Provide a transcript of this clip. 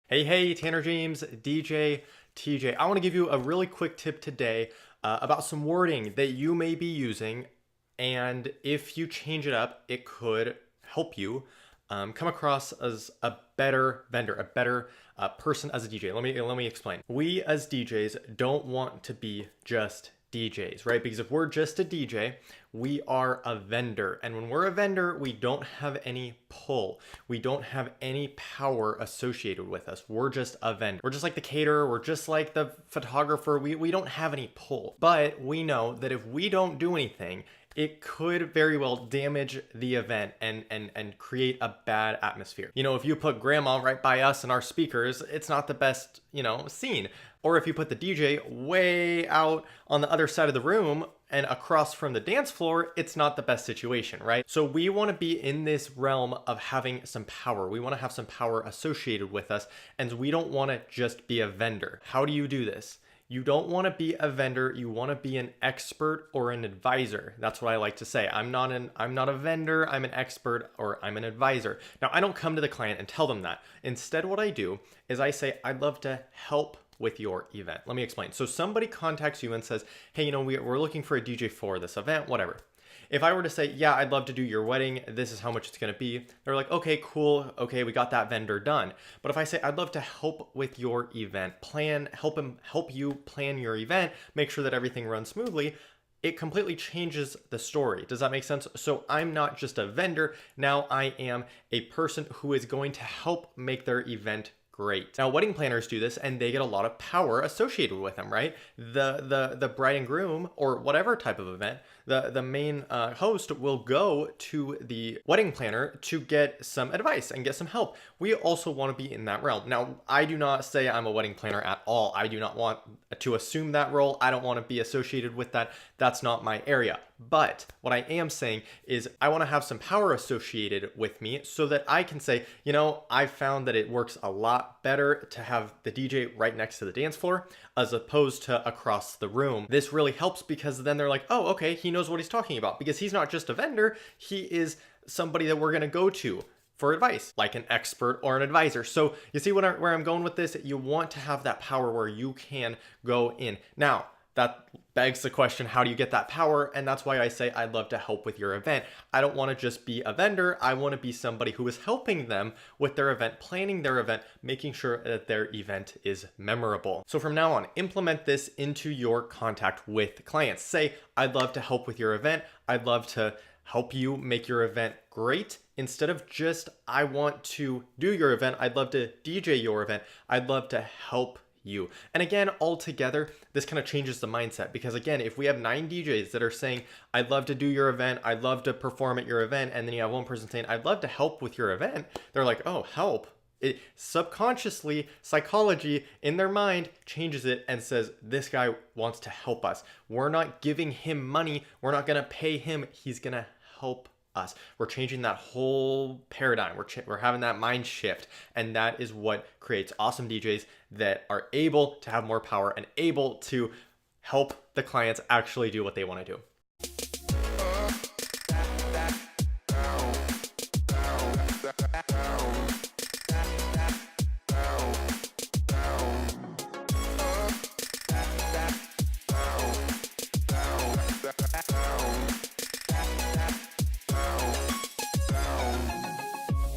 Hey, Tanner James, DJ, TJ. I want to give you a really quick tip today about some wording that you may be using. And if you change it up, it could help you come across as a better vendor, a better person as a DJ. Let me explain. We as DJs don't want to be just DJs, right? Because if we're just a DJ, we are a vendor. And when we're a vendor, we don't have any pull. We don't have any power associated with us. We're just a vendor. We're just like the caterer. We're just like the photographer. We don't have any pull. But we know that if we don't do anything, it could very well damage the event and create a bad atmosphere. You know, if you put grandma right by us and our speakers, it's not the best, scene. Or if you put the DJ way out on the other side of the room and across from the dance floor, it's not the best situation, right? So we want to be in this realm of having some power. We want to have some power associated with us, and we don't want to just be a vendor. How do you do this? You don't want to be a vendor. You want to be an expert or an advisor. That's what I like to say. I'm not a vendor. I'm an expert or I'm an advisor. Now, I don't come to the client and tell them that. Instead, what I do is I say, I'd love to help with your event. Let me explain. So somebody contacts you and says, hey, we're looking for a DJ for this event, whatever. If I were to say, yeah, I'd love to do your wedding, this is how much it's going to be, they're like, okay, cool. Okay, we got that vendor done. But if I say, I'd love to help with your event, help you plan your event, make sure that everything runs smoothly, it completely changes the story. Does that make sense? So I'm not just a vendor. Now I am a person who is going to help make their event great. Now, wedding planners do this and they get a lot of power associated with them, right? The bride and groom or whatever type of event, the main host will go to the wedding planner to get some advice and get some help. We also want to be in that realm. Now, I do not say I'm a wedding planner at all. I do not want to assume that role. I don't want to be associated with that. That's not my area. But what I am saying is I want to have some power associated with me so that I can say, I found that it works a lot better to have the DJ right next to the dance floor as opposed to across the room. This really helps because then they're like, oh, okay, he knows what he's talking about because he's not just a vendor. He is somebody that we're going to go to for advice, like an expert or an advisor. So you see where I'm going with this? You want to have that power where you can go in. Now, that begs the question, how do you get that power? And that's why I say I'd love to help with your event. I don't want to just be a vendor. I want to be somebody who is helping them with their event, planning their event, making sure that their event is memorable. So from now on, implement this into your contact with clients. Say, I'd love to help with your event. I'd love to help you make your event great. Instead of just, I want to do your event, I'd love to DJ your event. I'd love to help you. And again, all together, this kind of changes the mindset because again, if we have 9 DJs that are saying, I'd love to do your event, I'd love to perform at your event, and then you have one person saying, I'd love to help with your event, they're like, oh, help. It subconsciously, psychology in their mind changes it and says, this guy wants to help us. We're not giving him money. We're not going to pay him. He's going to help us. We're changing that whole paradigm. We're having that mind shift. And that is what creates awesome DJs that are able to have more power and able to help the clients actually do what they want to do.